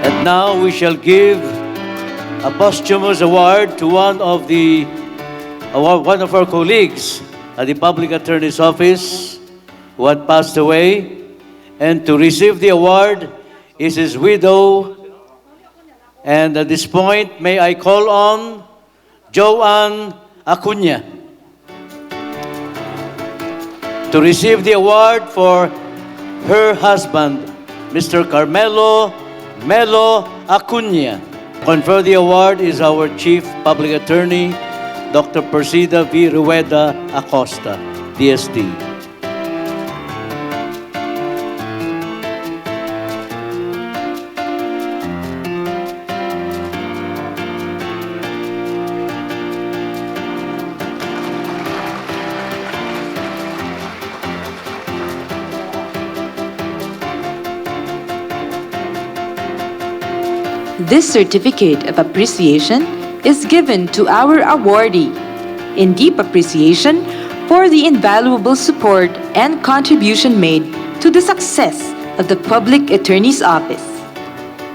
And now we shall give a posthumous award to one of our colleagues at the Public Attorney's Office who had passed away. And to receive the award is his widow. And at this point, may I call on Joanne Acuña to receive the award for her husband, Mr. Carmelo Melo Acuña. Confer the award is our Chief Public Attorney, Dr. Persida V.Rueda-Acosta, DSD. This certificate of appreciation is given to our awardee in deep appreciation for the invaluable support and contribution made to the success of the Public Attorney's Office.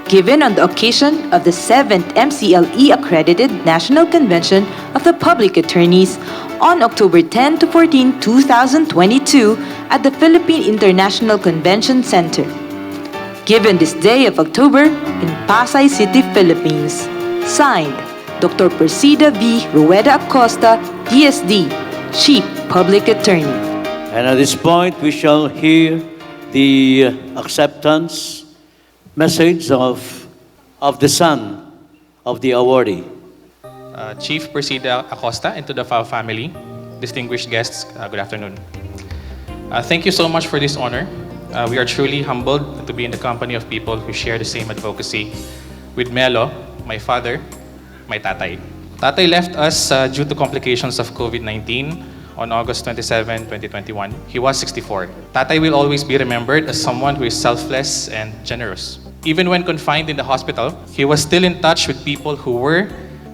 Given on the occasion of the 7th MCLE Accredited National Convention of the Public Attorneys on October 10 to 14, 2022 at the Philippine International Convention Center. Given this day of October in Pasay City, Philippines. Signed, Dr. Persida V.Rueda-Acosta, DSD, Chief Public Attorney. And at this point, we shall hear the acceptance message of the son of the awardee. Chief Persida Acosta and to the FAO family, distinguished guests, good afternoon. Thank you so much for this honor. We are truly humbled to be in the company of people who share the same advocacy with Melo, my father, my tatay. Tatay left us due to complications of COVID-19 on August 27, 2021. He was 64. Tatay will always be remembered as someone who is selfless and generous. Even when confined in the hospital, he was still in touch with people who were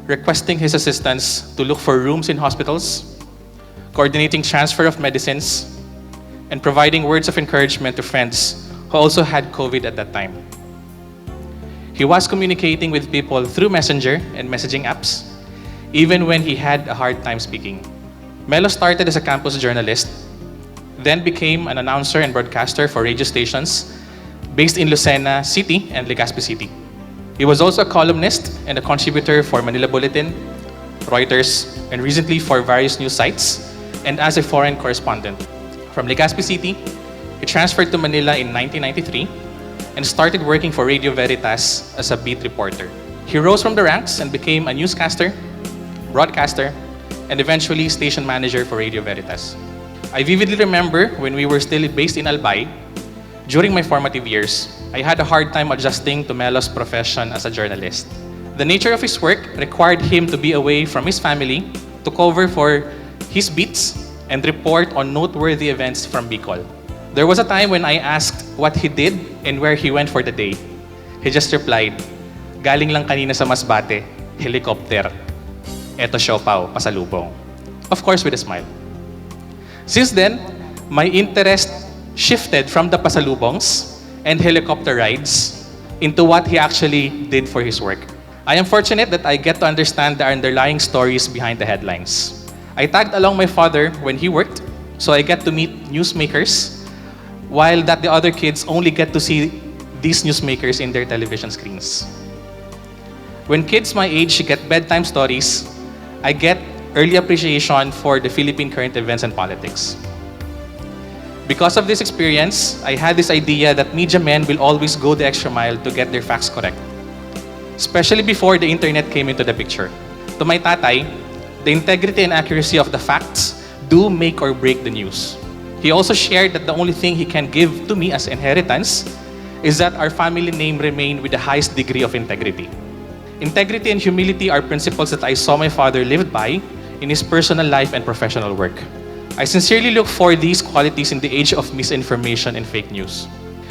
requesting his assistance to look for rooms in hospitals, coordinating transfer of medicines, and providing words of encouragement to friends who also had COVID at that time. He was communicating with people through Messenger and messaging apps, even when he had a hard time speaking. Melo started as a campus journalist, then became an announcer and broadcaster for radio stations based in Lucena City and Legazpi City. He was also a columnist and a contributor for Manila Bulletin, Reuters, and recently for various news sites, and as a foreign correspondent. From Legazpi City, he transferred to Manila in 1993 and started working for Radio Veritas as a beat reporter. He rose from the ranks and became a newscaster, broadcaster, and eventually station manager for Radio Veritas. I vividly remember when we were still based in Albay, during my formative years, I had a hard time adjusting to Melo's profession as a journalist. The nature of his work required him to be away from his family to cover for his beats and report on noteworthy events from Bicol. There was a time when I asked what he did and where he went for the day. He just replied, "Galing lang kanina sa Masbate, helicopter. Eto siopaw, pasalubong." Of course, with a smile. Since then, my interest shifted from the pasalubongs and helicopter rides into what he actually did for his work. I am fortunate that I get to understand the underlying stories behind the headlines. I tagged along my father when he worked, so I get to meet newsmakers, while that the other kids only get to see these newsmakers in their television screens. When kids my age get bedtime stories, I get early appreciation for the Philippine current events and politics. Because of this experience, I had this idea that media men will always go the extra mile to get their facts correct, especially before the internet came into the picture. To my tatay, the integrity and accuracy of the facts do make or break the news. He also shared that the only thing he can give to me as inheritance is that our family name remain with the highest degree of integrity. Integrity and humility are principles that I saw my father lived by in his personal life and professional work. I sincerely look for these qualities in the age of misinformation and fake news.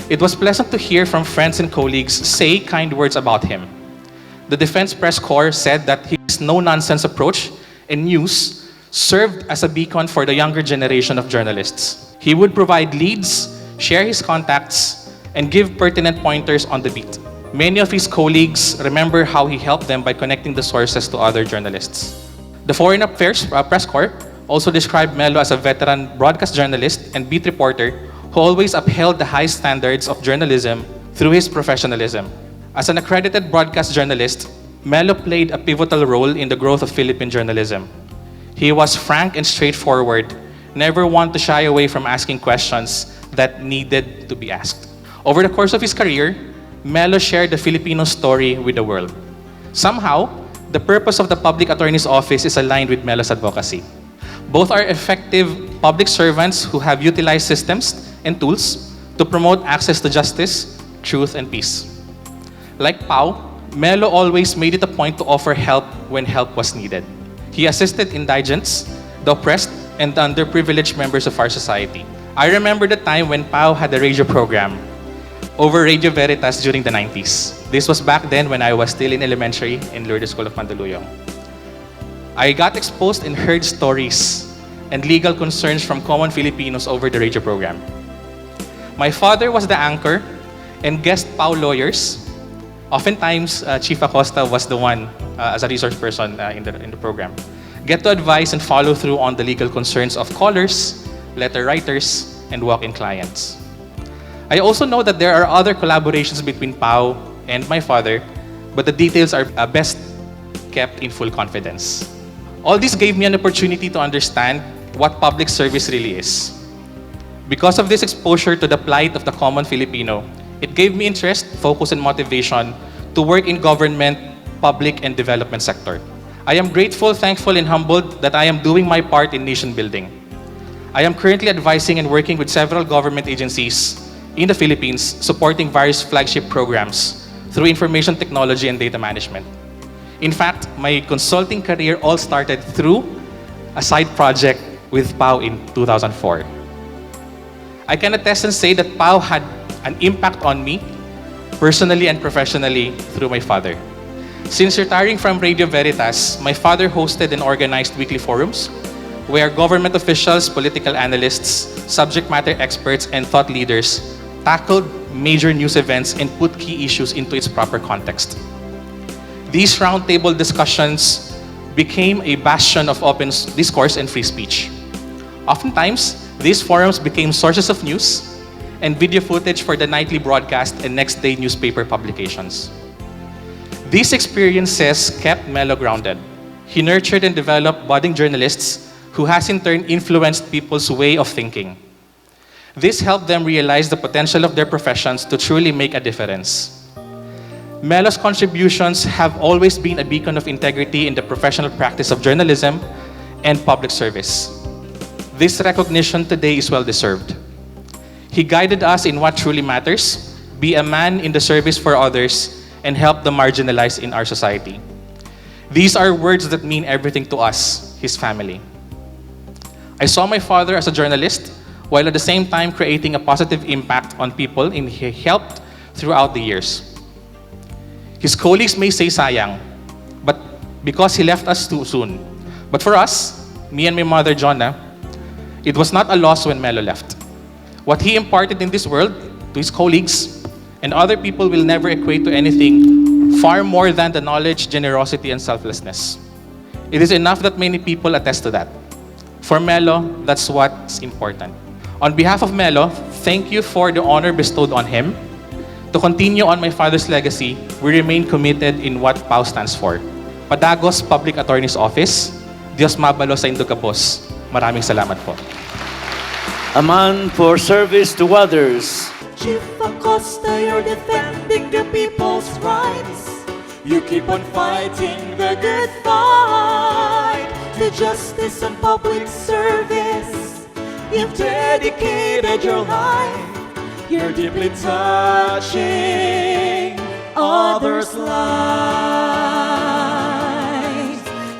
It was pleasant to hear from friends and colleagues say kind words about him. The Defense Press Corps said that his no-nonsense approach and news served as a beacon for the younger generation of journalists. He would provide leads, share his contacts, and give pertinent pointers on the beat. Many of his colleagues remember how he helped them by connecting the sources to other journalists. The Foreign Affairs Press Corps also described Melo as a veteran broadcast journalist and beat reporter who always upheld the high standards of journalism through his professionalism. As an accredited broadcast journalist, Melo played a pivotal role in the growth of Philippine journalism. He was frank and straightforward, never one to shy away from asking questions that needed to be asked. Over the course of his career, Melo shared the Filipino story with the world. Somehow, the purpose of the Public Attorney's Office is aligned with Melo's advocacy. Both are effective public servants who have utilized systems and tools to promote access to justice, truth, and peace. Like Pau, Melo always made it a point to offer help when help was needed. He assisted indigents, the oppressed, and the underprivileged members of our society. I remember the time when Pau had a radio program over Radio Veritas during the 90s. This was back then when I was still in elementary in Lourdes School of Mandaluyong. I got exposed and heard stories and legal concerns from common Filipinos over the radio program. My father was the anchor and guest Pau lawyers. Oftentimes, Chief Acosta was the one as a resource person in the program. Get to advise and follow through on the legal concerns of callers, letter writers, and walk-in clients. I also know that there are other collaborations between Pau and my father, but the details are best kept in full confidence. All this gave me an opportunity to understand what public service really is. Because of this exposure to the plight of the common Filipino, it gave me interest, focus, and motivation to work in government, public, and development sector. I am grateful, thankful, and humbled that I am doing my part in nation building. I am currently advising and working with several government agencies in the Philippines, supporting various flagship programs through information technology and data management. In fact, my consulting career all started through a side project with Pau in 2004. I can attest and say that Pau had an impact on me, personally and professionally, through my father. Since retiring from Radio Veritas, my father hosted and organized weekly forums where government officials, political analysts, subject matter experts, and thought leaders tackled major news events and put key issues into its proper context. These roundtable discussions became a bastion of open discourse and free speech. Oftentimes, these forums became sources of news and video footage for the nightly broadcast and next-day newspaper publications. These experiences kept Melo grounded. He nurtured and developed budding journalists who has in turn influenced people's way of thinking. This helped them realize the potential of their professions to truly make a difference. Melo's contributions have always been a beacon of integrity in the professional practice of journalism and public service. This recognition today is well-deserved. He guided us in what truly matters, be a man in the service for others, and help the marginalized in our society. These are words that mean everything to us, his family. I saw my father as a journalist, while at the same time creating a positive impact on people and he helped throughout the years. His colleagues may say sayang, but because he left us too soon. But for us, me and my mother, Jonna, it was not a loss when Melo left. What he imparted in this world to his colleagues and other people will never equate to anything far more than the knowledge, generosity, and selflessness. It is enough that many people attest to that. For Melo, that's what's important. On behalf of Melo, thank you for the honor bestowed on him. To continue on my father's legacy, we remain committed in what PAO stands for. Padagos Public Attorney's Office, Diyos mabalo sa Indugapos. Maraming salamat po. A man for service to others. Chief Acosta, you're defending the people's rights. You keep on fighting the good fight. To justice and public service, you've dedicated your life. You're deeply touching others' lives.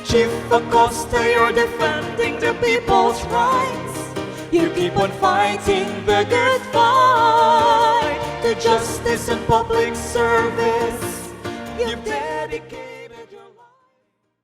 Chief Acosta, you're defending the people's rights. You keep on fighting the good fight. To justice and public service, you've